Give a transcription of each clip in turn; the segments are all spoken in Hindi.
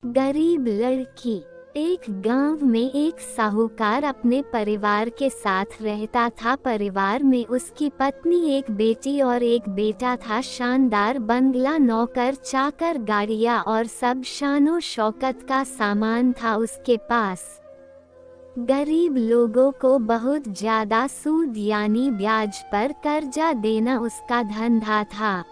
गरीब लड़की। एक गांव में एक साहूकार अपने परिवार के साथ रहता था। परिवार में उसकी पत्नी, एक बेटी और एक बेटा था। शानदार बंगला, नौकर चाकर, गाड़ियां और सब शानो शौकत का सामान था उसके पास। गरीब लोगों को बहुत ज्यादा सूद यानी ब्याज पर कर्जा देना उसका धंधा था।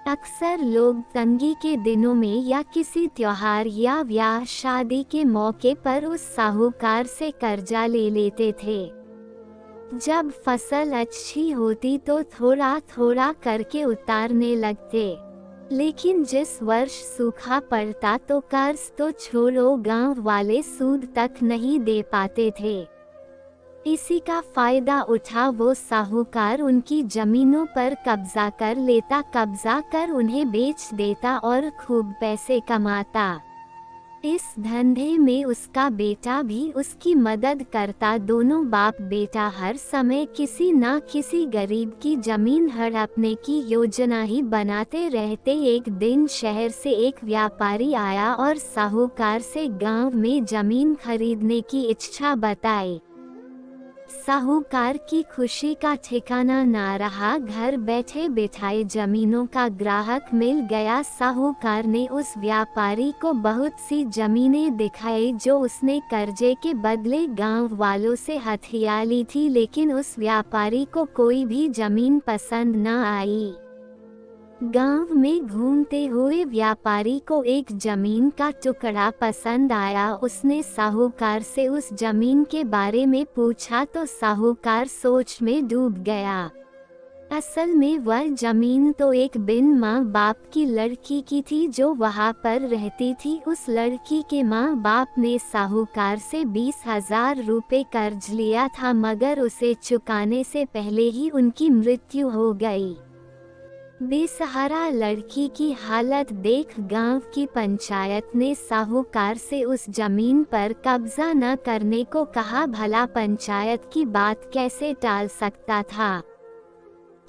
अक्सर लोग तंगी के दिनों में या किसी त्योहार या ब्याह शादी के मौके पर उस साहूकार से कर्जा ले लेते थे। जब फसल अच्छी होती तो थोड़ा थोड़ा करके उतारने लगते, लेकिन जिस वर्ष सूखा पड़ता तो कर्ज तो छोड़ो, गांव वाले सूद तक नहीं दे पाते थे। इसी का फायदा उठा वो साहूकार उनकी जमीनों पर कब्जा कर लेता, कब्जा कर उन्हें बेच देता और खूब पैसे कमाता। इस धंधे में उसका बेटा भी उसकी मदद करता। दोनों बाप बेटा हर समय किसी ना किसी गरीब की जमीन हड़पने की योजना ही बनाते रहते। एक दिन शहर से एक व्यापारी आया और साहूकार से गांव में जमीन खरीदने की इच्छा बताई। साहूकार की खुशी का ठिकाना ना रहा। घर बैठे बिठाए जमीनों का ग्राहक मिल गया। साहूकार ने उस व्यापारी को बहुत सी जमीनें दिखाई जो उसने कर्जे के बदले गांव वालों से हथिया ली थी, लेकिन उस व्यापारी को कोई भी जमीन पसंद न आई। गांव में घूमते हुए व्यापारी को एक जमीन का टुकड़ा पसंद आया। उसने साहूकार से उस जमीन के बारे में पूछा तो साहूकार सोच में डूब गया। असल में वह जमीन तो एक बिन माँ बाप की लड़की की थी जो वहां पर रहती थी। उस लड़की के माँ बाप ने साहूकार से 20,000 रुपए कर्ज लिया था, मगर उसे चुकाने से पहले ही उनकी मृत्यु हो गई। बेसहारा लड़की की हालत देख गांव की पंचायत ने साहूकार से उस जमीन पर कब्जा न करने को कहा। भला पंचायत की बात कैसे टाल सकता था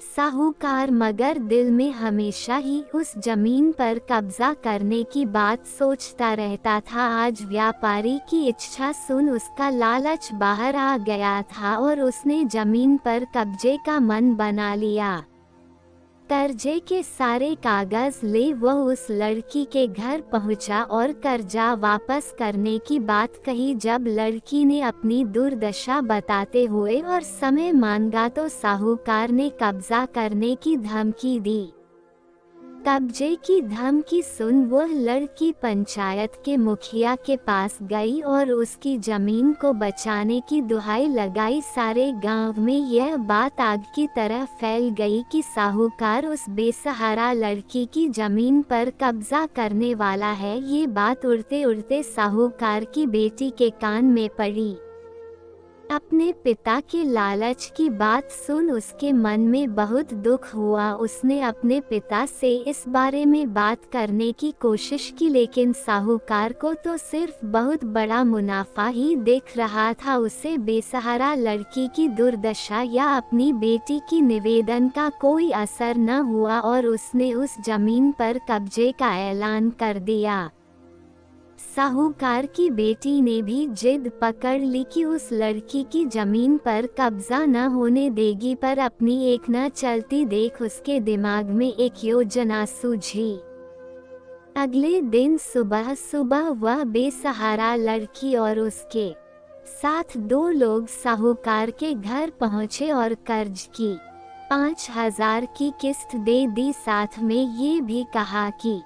साहूकार, मगर दिल में हमेशा ही उस जमीन पर कब्जा करने की बात सोचता रहता था। आज व्यापारी की इच्छा सुन उसका लालच बाहर आ गया था और उसने जमीन पर कब्जे का मन बना लिया। कर्जे के सारे कागज ले वह उस लड़की के घर पहुंचा और कर्जा वापस करने की बात कही। जब लड़की ने अपनी दुर्दशा बताते हुए और समय मांगा तो साहूकार ने कब्जा करने की धमकी दी। कब्जे की धमकी सुन वह लड़की पंचायत के मुखिया के पास गई और उसकी जमीन को बचाने की दुहाई लगाई। सारे गांव में यह बात आग की तरह फैल गई कि साहूकार उस बेसहारा लड़की की जमीन पर कब्जा करने वाला है। ये बात उड़ते उड़ते साहूकार की बेटी के कान में पड़ी। अपने पिता के लालच की बात सुन उसके मन में बहुत दुख हुआ। उसने अपने पिता से इस बारे में बात करने की कोशिश की, लेकिन साहूकार को तो सिर्फ बहुत बड़ा मुनाफा ही दिख रहा था। उसे बेसहारा लड़की की दुर्दशा या अपनी बेटी की निवेदन का कोई असर न हुआ और उसने उस जमीन पर कब्जे का ऐलान कर दिया। साहूकार की बेटी ने भी जिद पकड़ ली कि उस लड़की की जमीन पर कब्जा न होने देगी, पर अपनी एक न चलती देख उसके दिमाग में एक योजना सूझी। अगले दिन सुबह सुबह वह बेसहारा लड़की और उसके साथ 2 लोग साहूकार के घर पहुंचे और कर्ज की 5,000 की किस्त दे दी। साथ में ये भी कहा कि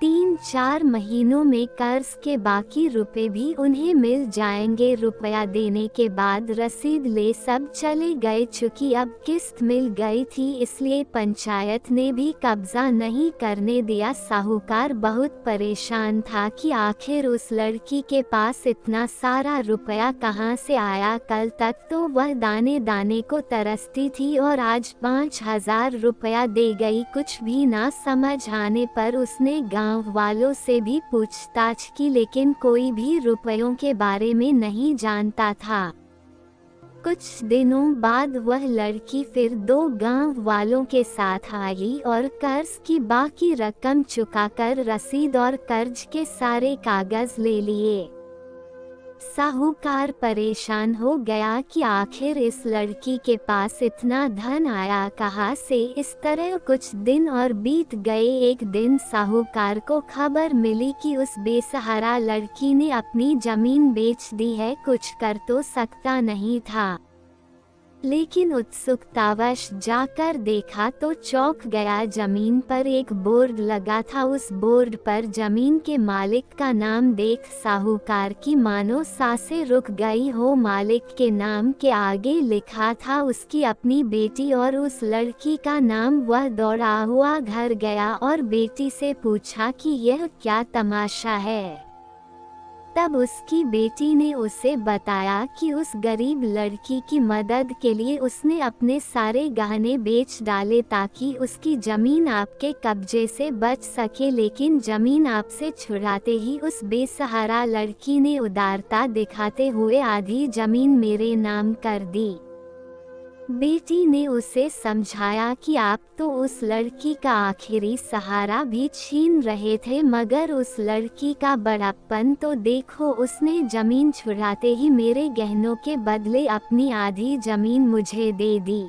3-4 महीनों में कर्ज के बाकी रुपए भी उन्हें मिल जाएंगे। रुपया देने के बाद रसीद ले सब चले गए। चूंकि अब किस्त मिल गई थी इसलिए पंचायत ने भी कब्जा नहीं करने दिया। साहूकार बहुत परेशान था कि आखिर उस लड़की के पास इतना सारा रुपया कहां से आया। कल तक तो वह दाने दाने को तरसती थी और आज 5,000 रुपया दे गई। कुछ भी ना समझ आने पर उसने गांव वालों से भी पूछताछ की, लेकिन कोई भी रुपयों के बारे में नहीं जानता था। कुछ दिनों बाद वह लड़की फिर 2 गांव वालों के साथ आई और कर्ज की बाकी रकम चुकाकर रसीद और कर्ज के सारे कागज ले लिए। साहूकार परेशान हो गया कि आखिर इस लड़की के पास इतना धन आया कहाँ से। इस तरह कुछ दिन और बीत गए। एक दिन साहूकार को खबर मिली कि उस बेसहारा लड़की ने अपनी जमीन बेच दी है। कुछ कर तो सकता नहीं था, लेकिन उत्सुकतावश जाकर देखा तो चौंक गया। जमीन पर एक बोर्ड लगा था। उस बोर्ड पर जमीन के मालिक का नाम देख साहूकार की मानो सांसें रुक गई हो। मालिक के नाम के आगे लिखा था उसकी अपनी बेटी और उस लड़की का नाम। वह दौड़ा हुआ घर गया और बेटी से पूछा कि यह क्या तमाशा है। तब उसकी बेटी ने उसे बताया कि उस गरीब लड़की की मदद के लिए उसने अपने सारे गहने बेच डाले ताकि उसकी जमीन आपके कब्जे से बच सके। लेकिन जमीन आपसे छुड़ाते ही उस बेसहारा लड़की ने उदारता दिखाते हुए आधी जमीन मेरे नाम कर दी। बेटी ने उसे समझाया कि आप तो उस लड़की का आखिरी सहारा भी छीन रहे थे, मगर उस लड़की का बड़प्पन तो देखो, उसने जमीन छुड़ाते ही मेरे गहनों के बदले अपनी आधी जमीन मुझे दे दी।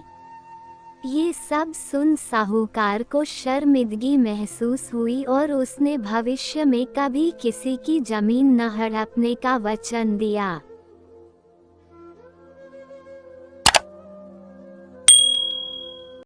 ये सब सुन साहूकार को शर्मिंदगी महसूस हुई और उसने भविष्य में कभी किसी की जमीन न हड़पने का वचन दिया।